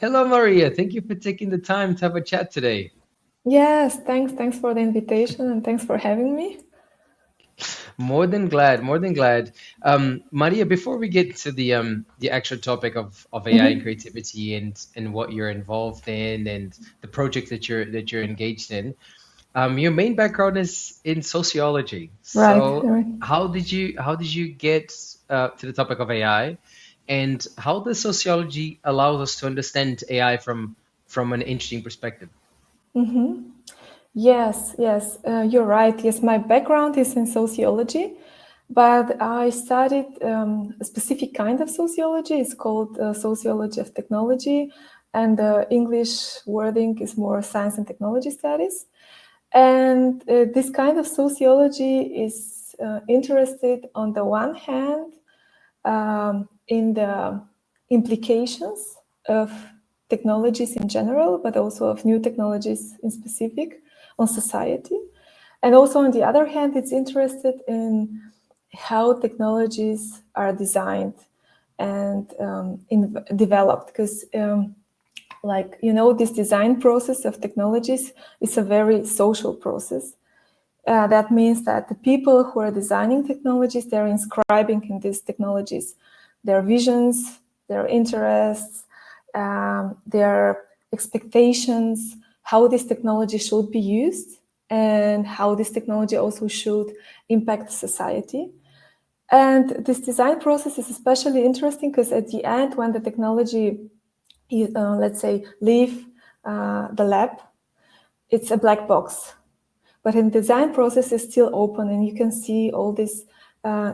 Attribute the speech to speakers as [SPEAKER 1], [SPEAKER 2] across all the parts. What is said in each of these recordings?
[SPEAKER 1] Hello, Maria. Thank you for taking the time to have a chat today.
[SPEAKER 2] Yes, thanks for the invitation and thanks for having me.
[SPEAKER 1] More than glad, more than glad. Maria, before we get to the actual topic of AI and
[SPEAKER 2] Hmm.
[SPEAKER 1] creativity and what you're involved in and the project that you're engaged in, your main background is in sociology.
[SPEAKER 2] Right,
[SPEAKER 1] So
[SPEAKER 2] right.
[SPEAKER 1] how did you get to the topic of AI, and how does sociology allows us to understand AI from an interesting perspective?
[SPEAKER 2] Hmm. Yes, you're right. Yes, my background is in sociology, but I studied a specific kind of sociology. It's called sociology of technology, and the English wording is more science and technology studies. And this kind of sociology is interested, on the one hand, in the implications of technologies in general, but also of new technologies in specific on society. And also, on the other hand, it's interested in how technologies are designed and developed, because this design process of technologies is a very social process. That means that the people who are designing technologies, they're inscribing in these technologies their visions, their interests, their expectations, how this technology should be used, and how this technology also should impact society. And this design process is especially interesting because at the end, when the technology, let's say, leave the lab, it's a black box. But in design process is still open, and you can see all these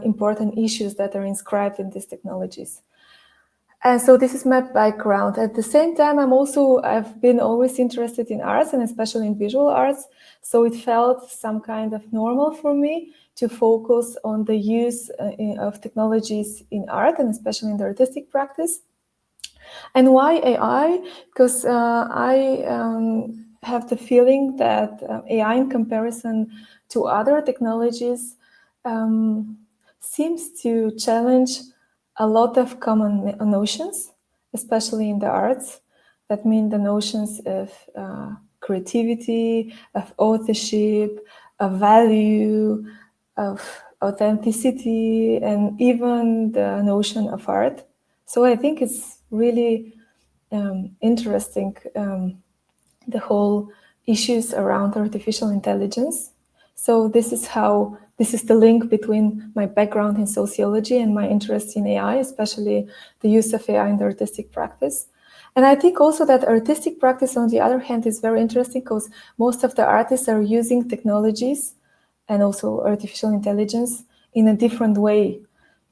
[SPEAKER 2] important issues that are inscribed in these technologies. And so this is my background. At the same time, I've been always interested in arts, and especially in visual arts. So it felt some kind of normal for me to focus on the use of technologies in art, and especially in the artistic practice. And why AI? Because I have the feeling that AI, in comparison to other technologies, um, seems to challenge a lot of common notions, especially in the arts. That mean the notions of creativity, of authorship, of value, of authenticity, and even the notion of art. So I think it's really interesting, the whole issues around artificial intelligence. So this is the link between my background in sociology and my interest in AI, especially the use of AI in the artistic practice. And I think also that artistic practice, on the other hand, is very interesting because most of the artists are using technologies and also artificial intelligence in a different way,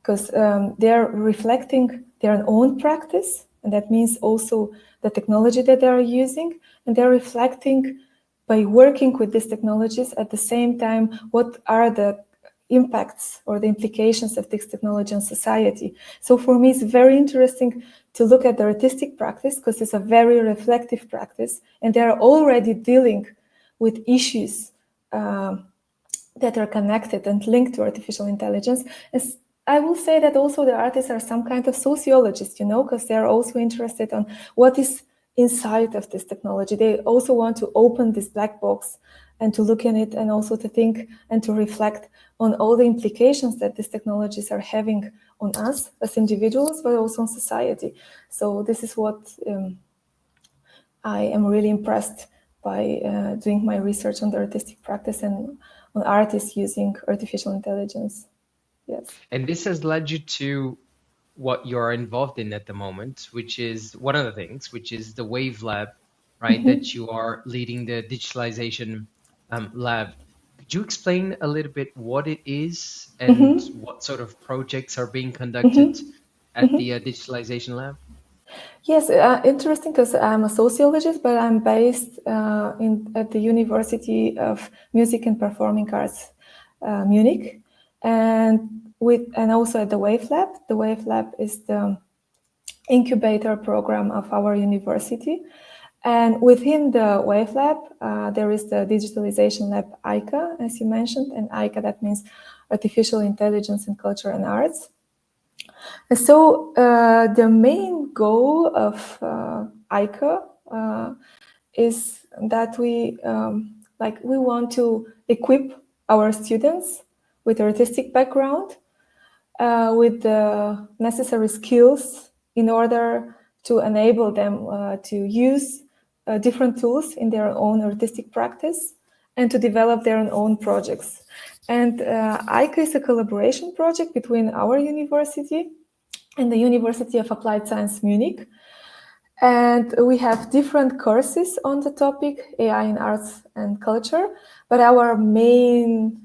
[SPEAKER 2] because they're reflecting their own practice, and that means also the technology that they are using, and they're reflecting, by working with these technologies, at the same time, what are the impacts or the implications of this technology on society. So for me, it's very interesting to look at the artistic practice, because it's a very reflective practice, and they're already dealing with issues that are connected and linked to artificial intelligence. As I will say that also the artists are some kind of sociologists, because they're also interested on what is inside of this technology. They also want to open this black box and to look in it, and also to think and to reflect on all the implications that these technologies are having on us as individuals, but also on society. So this is what I am really impressed by doing my research on the artistic practice and on artists using artificial intelligence. Yes.
[SPEAKER 1] And this has led you to what you're involved in at the moment, which is one of the things, which is the Wave Lab, right? That
[SPEAKER 2] Mm-hmm.
[SPEAKER 1] you are leading the digitalization lab. Could you explain a little bit what it is and
[SPEAKER 2] Mm-hmm.
[SPEAKER 1] what sort of projects are being conducted
[SPEAKER 2] Mm-hmm.
[SPEAKER 1] at the
[SPEAKER 2] Mm-hmm.
[SPEAKER 1] digitalization lab?
[SPEAKER 2] Yes, interesting, because I'm a sociologist, but I'm based at the University of Music and Performing Arts, Munich, and also at the Wave Lab. The Wave Lab is the incubator program of our university. And within the Wave Lab, there is the Digitalization Lab AICA, as you mentioned, and AICA, that means Artificial Intelligence in Culture and Arts. So the main goal of AICA is that we want to equip our students with artistic background with the necessary skills in order to enable them to use different tools in their own artistic practice and to develop their own projects. And AICA is a collaboration project between our university and the University of Applied Science Munich. And we have different courses on the topic, AI in arts and culture, but our main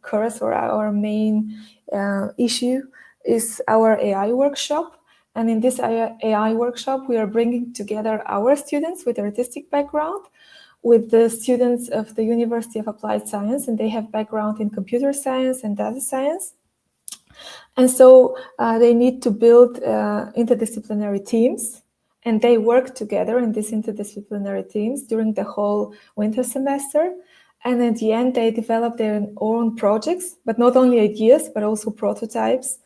[SPEAKER 2] course or our main issue is our AI workshop. And in this AI workshop, we are bringing together our students with artistic background with the students of the University of Applied Science, and they have background in computer science and data science. And so they need to build interdisciplinary teams, and they work together in these interdisciplinary teams during the whole winter semester. And at the end, they develop their own projects, but not only ideas, but also prototypes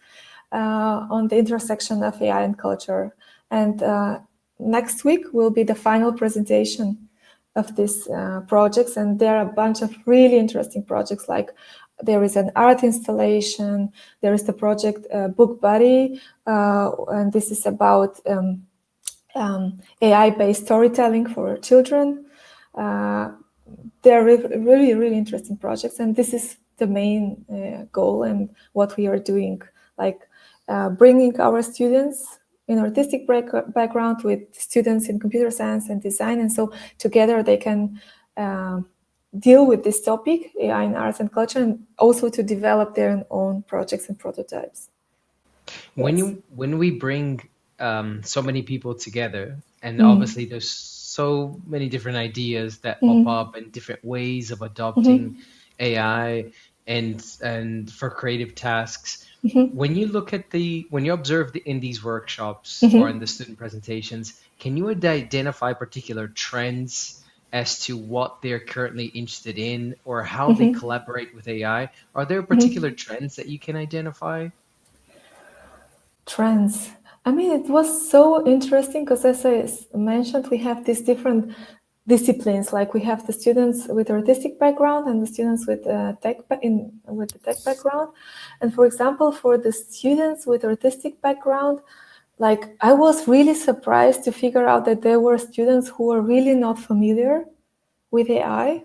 [SPEAKER 2] on the intersection of AI and culture. And next week will be the final presentation of these projects. And there are a bunch of really interesting projects, like there is an art installation, there is the project Book Buddy, and this is about AI-based storytelling for children. They're really, really interesting projects, and this is the main goal and what we are doing, like bringing our students in artistic background with students in computer science and design, and so together they can deal with this topic, AI in arts and culture, and also to develop their own projects and prototypes.
[SPEAKER 1] When we bring so many people together, and obviously there's so many different ideas that pop up and different ways of adopting AI and for creative tasks. When you look at when you observe in these workshops or in the student presentations, can you identify particular trends as to what they're currently interested in or how they collaborate with AI? Are there particular trends that you can identify?
[SPEAKER 2] Trends. I mean, it was so interesting because, as I mentioned, we have these different disciplines. Like we have the students with artistic background and the students with with the tech background. And for example, for the students with artistic background, like I was really surprised to figure out that there were students who were really not familiar with AI,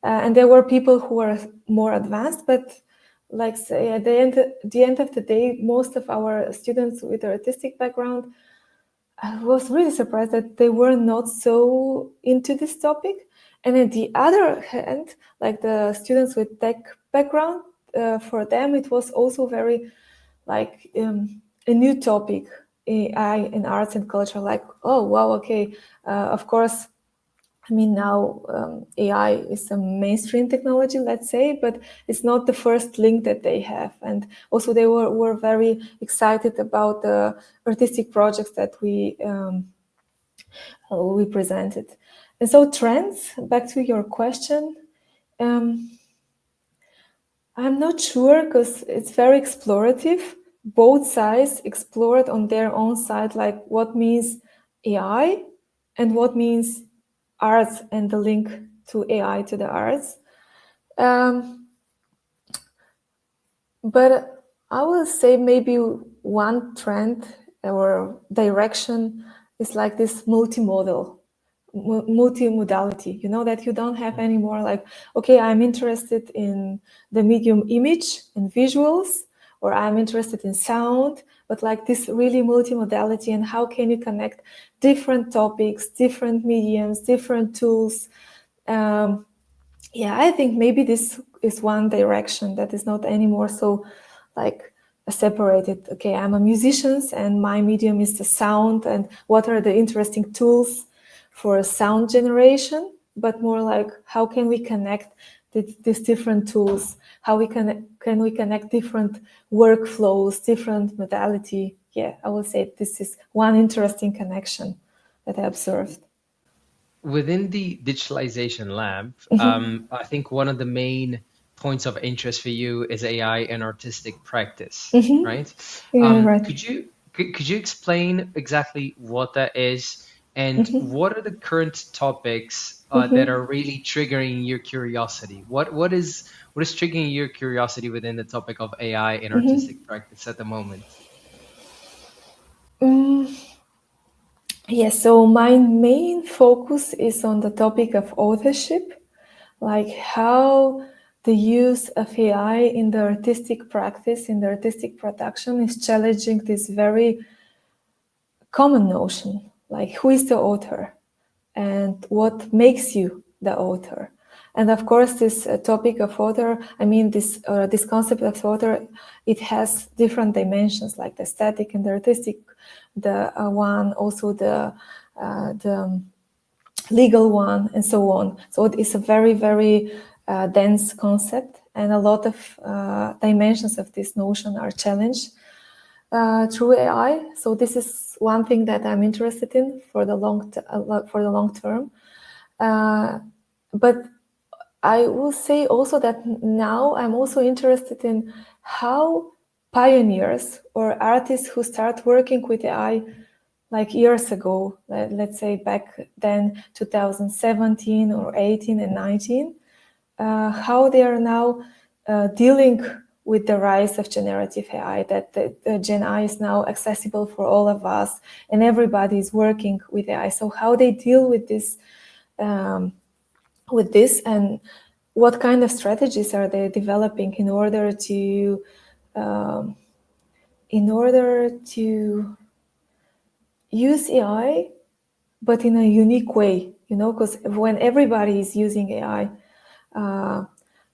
[SPEAKER 2] and there were people who were more advanced, but like say at the end of the day, most of our students with artistic background, I was really surprised that they were not so into this topic. And on the other hand, like the students with tech background, for them it was also very like a new topic, AI in arts and culture. Like, oh wow, okay, of course. I mean, now AI is a mainstream technology, let's say, but it's not the first link that they have. And also they were very excited about the artistic projects that we presented. And so trends, back to your question, I'm not sure because it's very explorative. Both sides explored on their own side, like what means AI and what means arts and the link to AI to the arts. But I will say maybe one trend or direction is like this multimodality, you know, that you don't have anymore like, okay, I'm interested in the medium image and visuals, or I'm interested in sound, but like this really multimodality, and how can you connect different topics, different mediums, different tools. Yeah, I think maybe this is one direction that is not anymore so like separated. Okay, I'm a musician and my medium is the sound, and what are the interesting tools for sound generation, but more like how can we connect these different tools, how we can we connect different workflows, different modality. Yeah, I will say this is one interesting connection that I observed.
[SPEAKER 1] Within the digitalization lab, I think one of the main points of interest for you is AI and artistic practice, right?
[SPEAKER 2] Yeah, right.
[SPEAKER 1] Could you explain exactly what that is, and what are the current topics that are really triggering your curiosity? What is triggering your curiosity within the topic of AI and artistic practice at the moment?
[SPEAKER 2] Yes, so my main focus is on the topic of authorship, like how the use of AI in the artistic practice, in the artistic production, is challenging this very common notion, like who is the author and what makes you the author. And of course, this topic of author, this concept of author, it has different dimensions, like the aesthetic and the artistic, the one, also the legal one, and so on. So it is a very, very dense concept, and a lot of dimensions of this notion are challenged through AI. So this is one thing that I'm interested in for the long term. But I will say also that now I'm also interested in how pioneers or artists who start working with AI like years ago, let's say back then 2017 or 18 and 19, how they are now dealing with the rise of generative AI, that the Gen AI is now accessible for all of us and everybody is working with AI. So how they deal with this, and what kind of strategies are they developing in order to um, use AI, but in a unique way, because when everybody is using AI,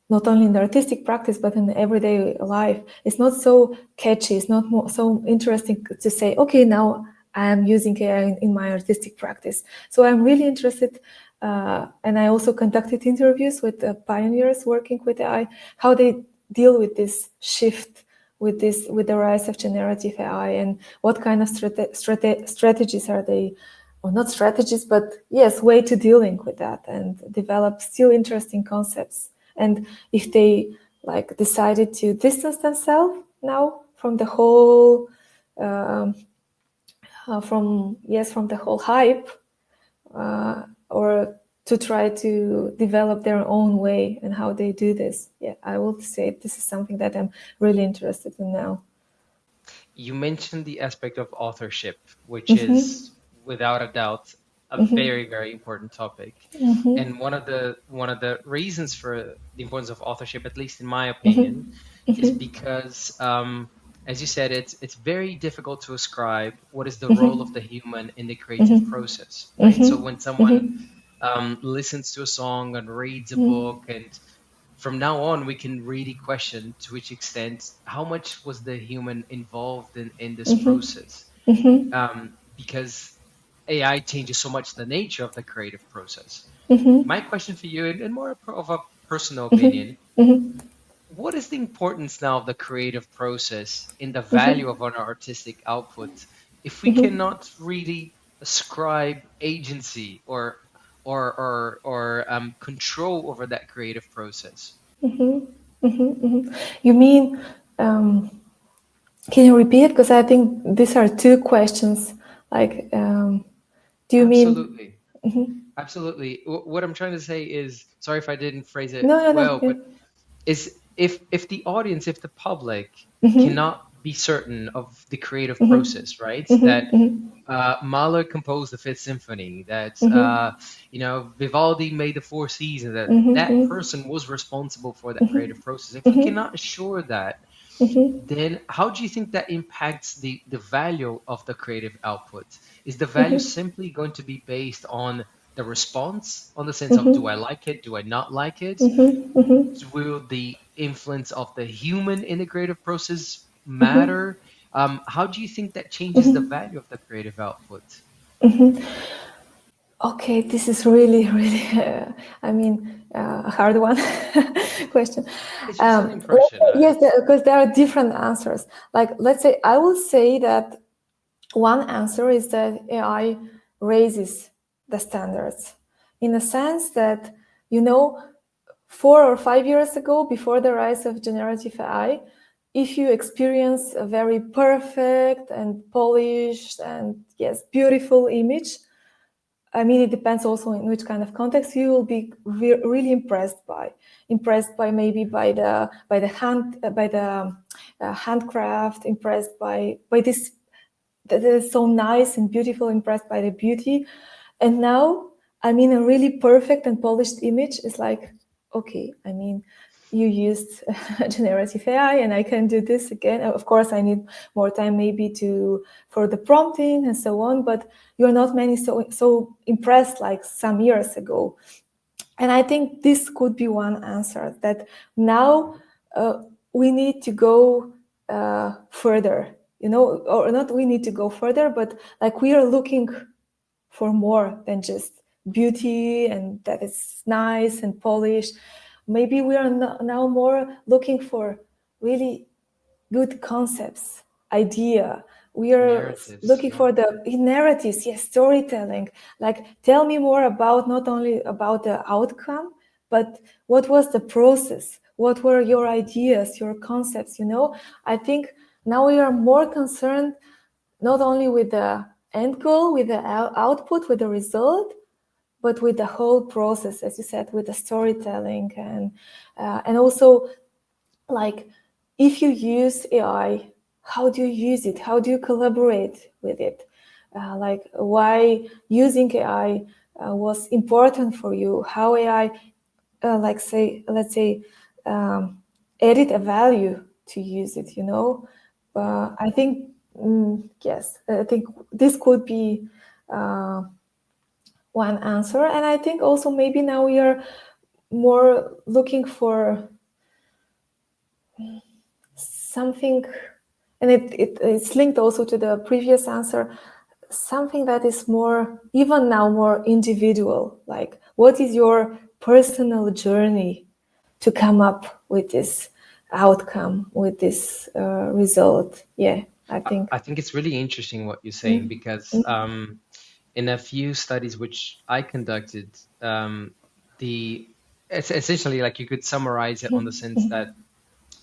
[SPEAKER 2] not only in the artistic practice but in everyday life, it's not so catchy, it's not so interesting to say, okay, now I'm using AI in my artistic practice. So I'm really interested, and I also conducted interviews with pioneers working with AI, how they deal with this shift, with the rise of generative AI, and what kind of strategies are they, or not strategies, but yes, way to dealing with that and develop still interesting concepts. And if they like decided to distance themselves now from the whole from the whole hype, or to try to develop their own way and how they do this, yeah, I will say this is something that I'm really interested in now.
[SPEAKER 1] You mentioned the aspect of authorship, which is without a doubt a very, very important topic. And one of the reasons for the importance of authorship, at least in my opinion, is because, as you said, it's very difficult to ascribe what is the role of the human in the creative process, right? So when someone listens to a song and reads a book, and from now on we can really question to which extent how much was the human involved in this process, because AI changes so much the nature of the creative process. My question for you, and more of a personal opinion, what is the importance now of the creative process in the value of an artistic output if we cannot really ascribe agency or control over that creative process?
[SPEAKER 2] You mean, can you repeat? Because I think these are two questions. Like, do you mean?
[SPEAKER 1] Absolutely. Absolutely. What I'm trying to say is, sorry if I didn't phrase it
[SPEAKER 2] No, no, no.
[SPEAKER 1] well,
[SPEAKER 2] Yeah.
[SPEAKER 1] but is if the audience, if the public cannot be certain of the creative process, right? That Mahler composed the Fifth Symphony, that Vivaldi made the Four Seasons, that that person was responsible for that creative process. If we cannot assure that, then how do you think that impacts the value of the creative output? Is the value simply going to be based on the response, on the sense of do I like it, do I not like it? Will the influence of the human in the creative process matter? How do you think that changes the value of the creative output?
[SPEAKER 2] Okay, this is really, really, a hard one question.
[SPEAKER 1] It's just an impression.
[SPEAKER 2] Yes, because there are different answers. Like, let's say, I will say that one answer is that AI raises the standards in a sense that, you know, 4 or 5 years ago, before the rise of generative AI, if you experience a very perfect and polished and yes, beautiful image, I mean, it depends also in which kind of context you will be really impressed by maybe by the handcraft, impressed by this that is so nice and beautiful, impressed by the beauty. And now, I mean, a really perfect and polished image is like, okay, I mean, you used generative AI and I can do this again. Of course, I need more time maybe for the prompting and so on, but you're not many so impressed like some years ago. And I think this could be one answer, that now we need to go further, or not we need to go further, but like we are looking for more than just beauty and that it's nice and polished. Maybe we are now more looking for really good concepts, idea. We are
[SPEAKER 1] Narratives,
[SPEAKER 2] looking
[SPEAKER 1] yeah.
[SPEAKER 2] for the narratives, yes, storytelling. Like, tell me more about not only about the outcome, but what was the process? What were your ideas, your concepts? I think now we are more concerned not only with the end goal, with the output, with the result, but with the whole process, as you said, with the storytelling and also like if you use AI, how do you use it? How do you collaborate with it? Like why using AI was important for you? How AI, let's say, added a value to use it. I think yes, I think this could be one answer, and I think also maybe now we are more looking for something, and it's linked also to the previous answer, something that is more, even now, more individual. Like, what is your personal journey to come up with this outcome, with this result? Yeah, I think.
[SPEAKER 1] I think it's really interesting what you're saying because in a few studies which I conducted, the it's essentially like you could summarize it on the sense that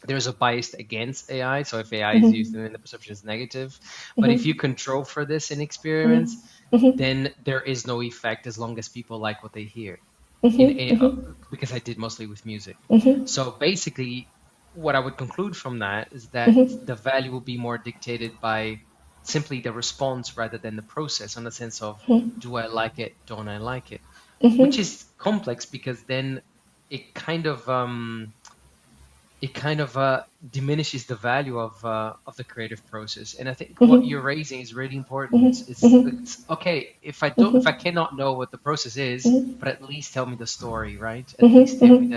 [SPEAKER 1] there's a bias against AI. So if AI is used, then the perception is negative. But if you control for this in experiments, then there is no effect as long as people like what they hear. Because I did mostly with music. So basically, what I would conclude from that is that the value will be more dictated by simply the response rather than the process, in the sense of do I like it, don't I like it, which is complex because then it kind of diminishes the value of the creative process. And I think what you're raising is really important. It's okay if I cannot know what the process is, but at least tell me the story, right? At least tell me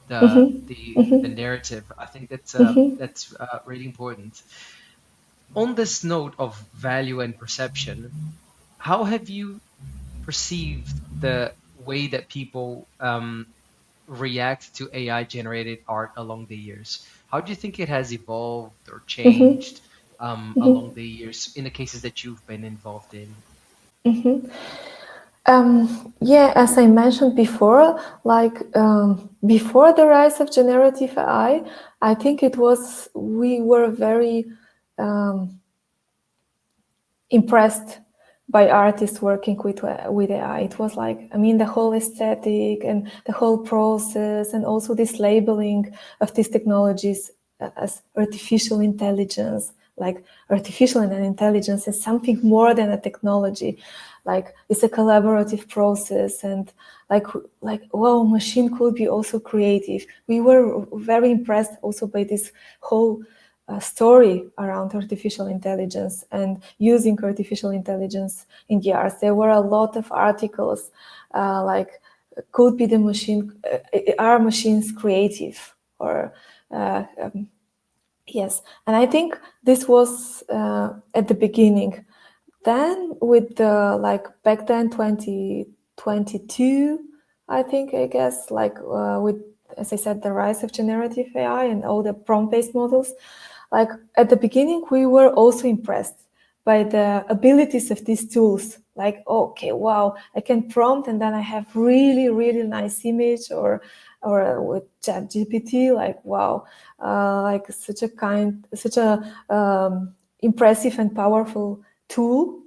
[SPEAKER 1] the narrative. I think that's really important. On this note of value and perception, how have you perceived the way that people react to AI generated art along the years? How do you think it has evolved or changed along the years in the cases that you've been involved in?
[SPEAKER 2] Yeah, as I mentioned before, like before the rise of generative AI, I think we were very impressed by artists working with AI. It was like, I mean, the whole aesthetic and the whole process, and also this labeling of these technologies as artificial intelligence. Like, artificial intelligence is something more than a technology. Like, it's a collaborative process, and like wow, machine could be also creative. We were very impressed also by this whole story around artificial intelligence and using artificial intelligence in the arts. There were a lot of articles like, could be the machine, are machines creative? Or yes, and I think this was at the beginning. Then with the, like, back then 2022, I guess, like with, as I said, the rise of generative AI and all the prompt-based models, like at the beginning we were also impressed by the abilities of these tools. Like, okay, wow, I can prompt and then I have really, really nice image, or with ChatGPT, like, wow, like such a impressive and powerful tool.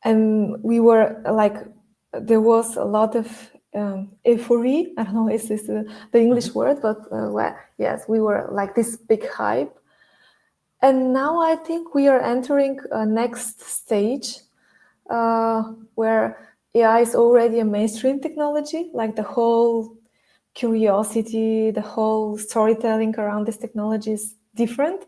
[SPEAKER 2] And we were like, there was a lot of euphoria. I don't know, is this the English word, but well, yes, we were like this big hype. And now I think we are entering a next stage where AI is already a mainstream technology, like the whole curiosity, the whole storytelling around this technology is different.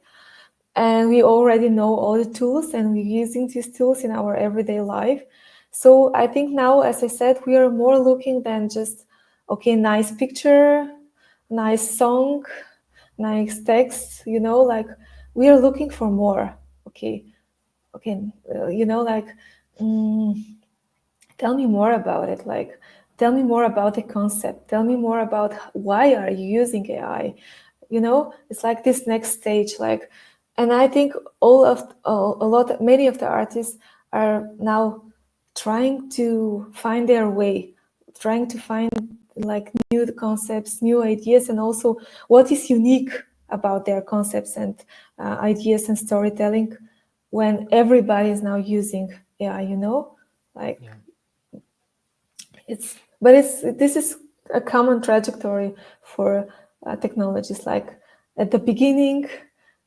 [SPEAKER 2] And we already know all the tools and we're using these tools in our everyday life. So I think now, as I said, we are more looking than just, okay, nice picture, nice song, nice text, like we are looking for more. Okay, like, tell me more about it. Like, tell me more about the concept. Tell me more about why are you using AI. It's like this next stage. Like, and I think many of the artists are now trying to find their way, trying to find like new concepts, new ideas, and also what is unique about their concepts and ideas and storytelling when everybody is now using AI, like this is a common trajectory for technologies. Like at the beginning,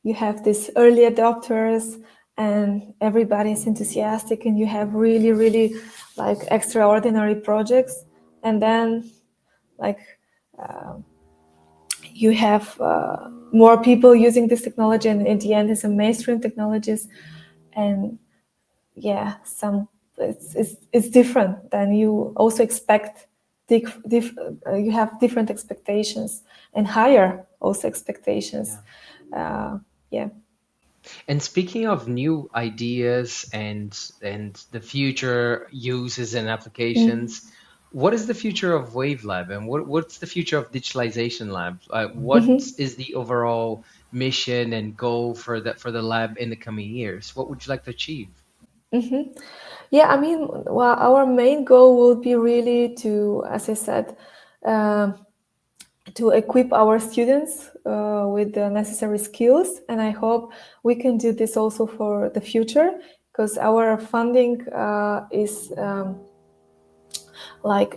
[SPEAKER 2] you have these early adopters and everybody is enthusiastic and you have really, really like extraordinary projects. And then like you have more people using this technology, and in the end it's a mainstream technologies. And yeah, it's different than you also expect. You have different expectations and higher also expectations. Yeah.
[SPEAKER 1] And speaking of new ideas and the future uses and applications, what is the future of Wave Lab, and what's the future of Digitalization Lab? What is the overall mission and goal for the lab in the coming years? What would you like to achieve?
[SPEAKER 2] Yeah, I mean, well, our main goal will be really to, as I said, to equip our students with the necessary skills. And I hope we can do this also for the future, because our funding is like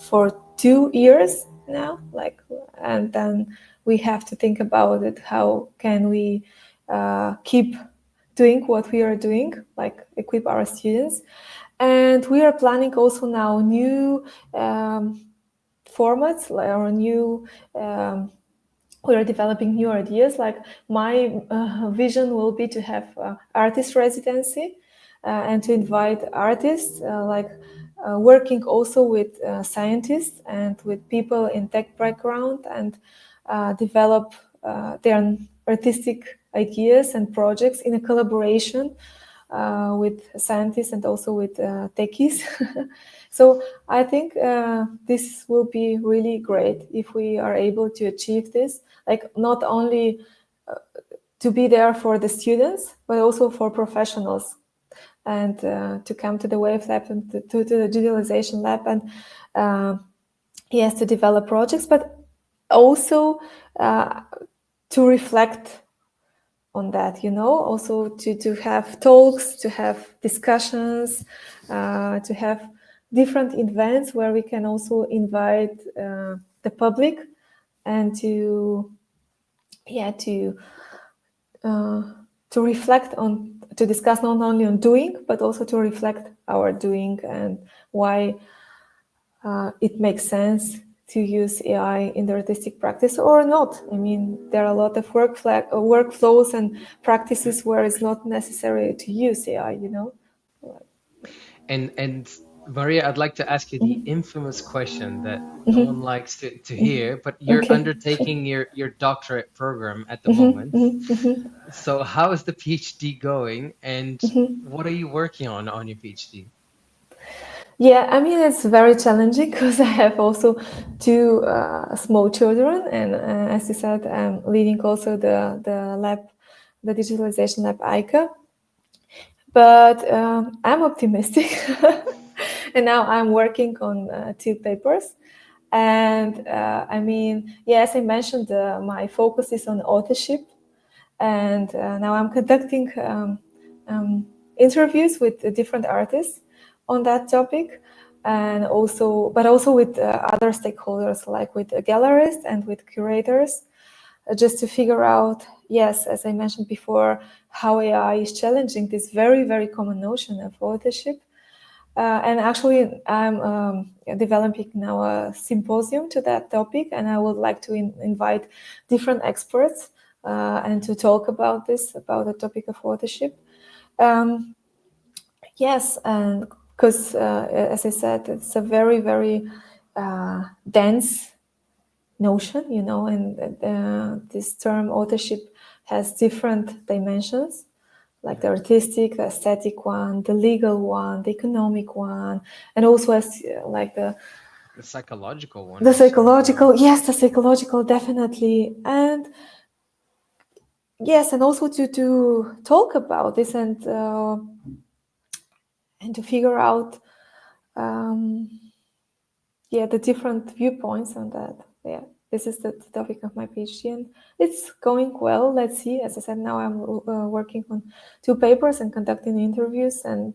[SPEAKER 2] for 2 years now, like, and then we have to think about it. How can we keep doing what we are doing, like equip our students? And we are planning also now new formats, or new we are developing new ideas. Like my vision will be to have artist residency and to invite artists, like working also with scientists and with people in tech background, and develop their artistic ideas and projects in a collaboration with scientists and also with techies. So I think this will be really great if we are able to achieve this, like not only to be there for the students, but also for professionals, and to come to the Wave Lab and to the Digitalization Lab, and yes, to develop projects, but also to reflect on that, also to have talks, to have discussions, to have different events where we can also invite the public, and to reflect on, to discuss not only on doing, but also to reflect our doing and why it makes sense to use AI in the artistic practice or not. I mean, there are a lot of workflows and practices where it's not necessary to use AI,
[SPEAKER 1] And Maria, I'd like to ask you the infamous question that no one likes to hear, but you're
[SPEAKER 2] Okay.
[SPEAKER 1] undertaking your doctorate program at the moment. So how is the PhD going, and what are you working on your PhD?
[SPEAKER 2] Yeah, I mean, it's very challenging because I have also two small children, and as you said, I'm leading also the lab the Digitalization Lab AICA. But I'm optimistic. And now I'm working on 2 papers. And I mean, yeah, as I mentioned, my focus is on authorship. And now I'm conducting interviews with different artists on that topic, and also with other stakeholders, like with gallerists and with curators, just to figure out, yes, as I mentioned before, how AI is challenging this very, very common notion of authorship. And actually, I'm developing now a symposium to that topic, and I would like to invite different experts and to talk about the topic of authorship. Yes, and because, as I said, it's a very, very dense notion, and this term authorship has different dimensions, like the artistic, the aesthetic one, the legal one, the economic one, and also as like the
[SPEAKER 1] psychological one.
[SPEAKER 2] The
[SPEAKER 1] also,
[SPEAKER 2] psychological, yes, the psychological, definitely, and yes, and also to talk about this and to figure out, the different viewpoints on that. Yeah, this is the topic of my PhD, and it's going well. Let's see. As I said, now I'm working on 2 papers and conducting interviews, and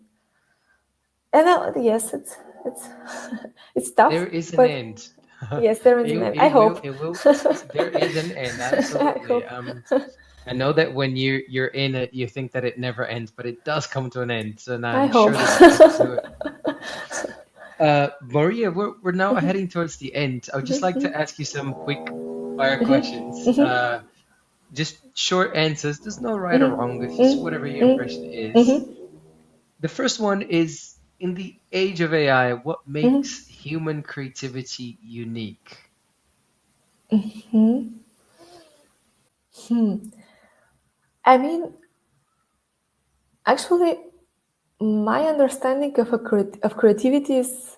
[SPEAKER 2] yes, it's it's tough.
[SPEAKER 1] there is an
[SPEAKER 2] but
[SPEAKER 1] end.
[SPEAKER 2] yes, there is an end. I hope.
[SPEAKER 1] It will. There is an end.
[SPEAKER 2] I
[SPEAKER 1] Absolutely.
[SPEAKER 2] hope.
[SPEAKER 1] I know that when you're in it, you think that it never ends, but it does come to an end. So now
[SPEAKER 2] I
[SPEAKER 1] I'm
[SPEAKER 2] hope.
[SPEAKER 1] sure that you will do it. Maria, we're now heading towards the end. I would just like to ask you some quick fire questions. Just short answers. There's no right or wrong. It's just whatever your impression is. The first one is, in the age of AI, what makes human creativity unique?
[SPEAKER 2] I mean, actually, my understanding of creativity is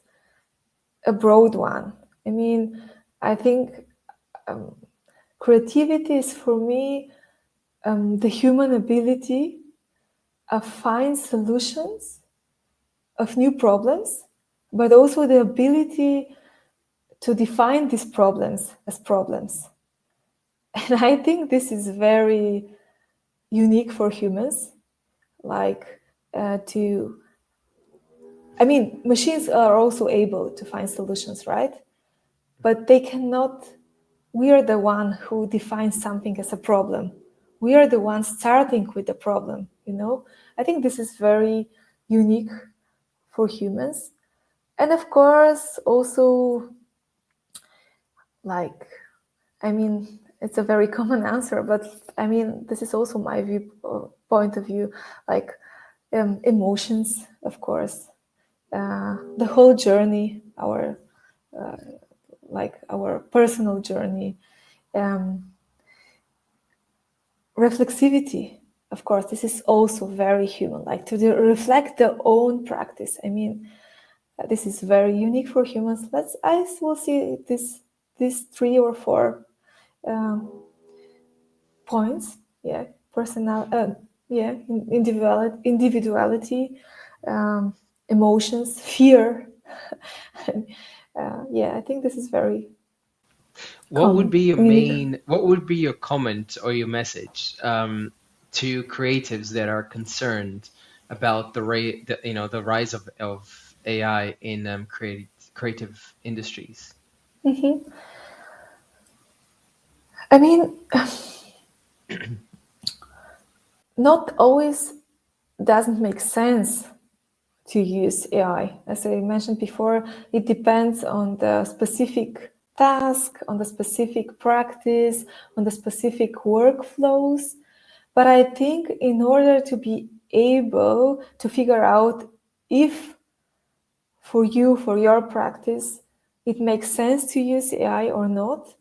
[SPEAKER 2] a broad one. I mean, I think creativity is, for me, the human ability of find solutions of new problems, but also the ability to define these problems as problems. And I think this is very unique for humans. Like machines are also able to find solutions, right? But they cannot. We are the one who defines something as a problem. We are the ones starting with the problem. I think this is very unique for humans, and of course, also, like, it's a very common answer, but this is also my point of view, like emotions, of course, the whole journey, our personal journey, reflexivity. Of course, this is also very human, like to reflect their own practice. This is very unique for humans. I will see these 3 or 4 points. Yeah, individuality, emotions, fear. I think this is very common.
[SPEAKER 1] What would be your comment or your message to creatives that are concerned about the rise of AI in creative industries?
[SPEAKER 2] Not always doesn't make sense to use AI. As I mentioned before, it depends on the specific task, on the specific practice, on the specific workflows. But I think in order to be able to figure out if for your practice, it makes sense to use AI or not,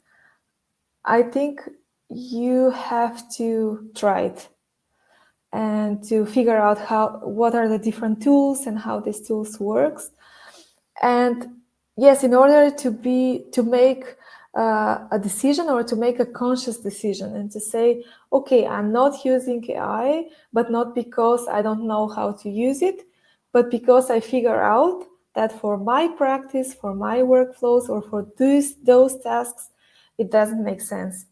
[SPEAKER 2] I think you have to try it and to figure out what are the different tools and how these tools works. And yes, in order to make a decision or to make a conscious decision and to say, okay, I'm not using AI, but not because I don't know how to use it, but because I figure out that for my practice, for my workflows, or for those tasks, it doesn't make sense.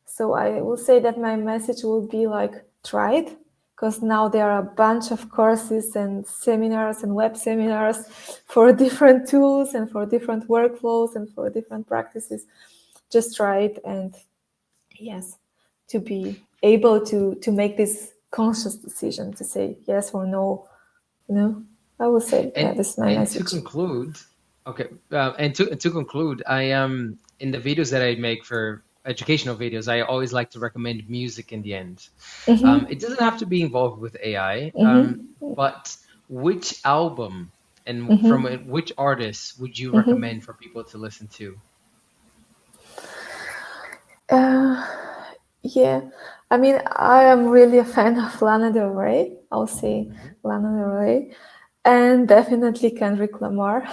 [SPEAKER 2] So I will say that my message will be like, try it, because now there are a bunch of courses and seminars and web seminars for different tools and for different workflows and for different practices. Just try it, and yes, to be able to make this conscious decision to say yes or no, I will say, yeah,
[SPEAKER 1] And
[SPEAKER 2] this is my
[SPEAKER 1] and to
[SPEAKER 2] message.
[SPEAKER 1] conclude, okay, and to conclude, I in the videos that I make for educational videos, I always like to recommend music in the end.
[SPEAKER 2] Mm-hmm.
[SPEAKER 1] It doesn't have to be involved with AI,
[SPEAKER 2] Mm-hmm.
[SPEAKER 1] but which album and from
[SPEAKER 2] Mm-hmm.
[SPEAKER 1] which artist would you
[SPEAKER 2] Mm-hmm.
[SPEAKER 1] recommend for people to listen to?
[SPEAKER 2] Uh, yeah, I mean, I am really a fan of Lana Del Rey. I'll say
[SPEAKER 1] Mhm.
[SPEAKER 2] Lana Del Rey, and definitely Kendrick Lamar.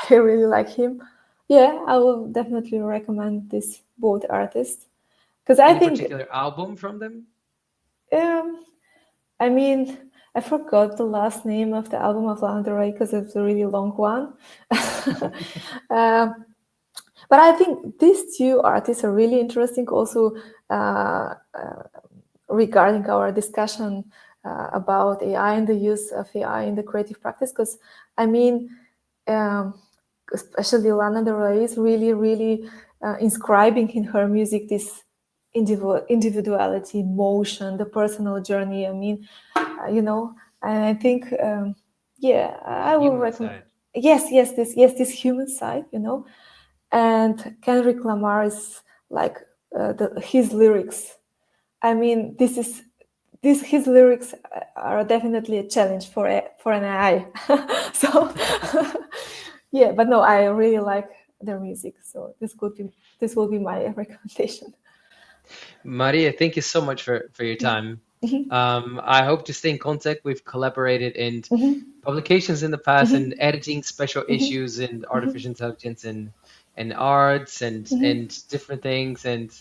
[SPEAKER 2] I really like him. Yeah, I will definitely recommend these both artists because I
[SPEAKER 1] Any
[SPEAKER 2] think,
[SPEAKER 1] particular album from them?
[SPEAKER 2] um, I mean, I forgot the last name of the album of Lana Del Rey because it's a really long one. um, But I think these two artists are really interesting also, uh, regarding our discussion about AI and the use of AI in the creative practice. Because, I mean, um, especially Lana Del Rey is really, really inscribing in her music this individuality, motion, the personal journey. I mean, and I think, yeah,
[SPEAKER 1] The
[SPEAKER 2] I will
[SPEAKER 1] human
[SPEAKER 2] recommend.
[SPEAKER 1] side.
[SPEAKER 2] Yes, this human side, and Kendrick Lamar is like, his lyrics. I mean, his lyrics are definitely a challenge for an AI. So, yeah, but no, I really like their music. So this will be my recommendation.
[SPEAKER 1] Maria, thank you so much for your time. I hope to stay in contact. We've collaborated in publications in the past and editing special issues in artificial intelligence and arts and different things. And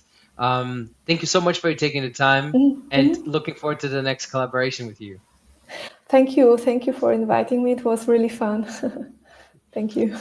[SPEAKER 1] thank you so much for taking the time and looking forward to the next collaboration with you.
[SPEAKER 2] Thank you for inviting me. It was really fun. Thank you.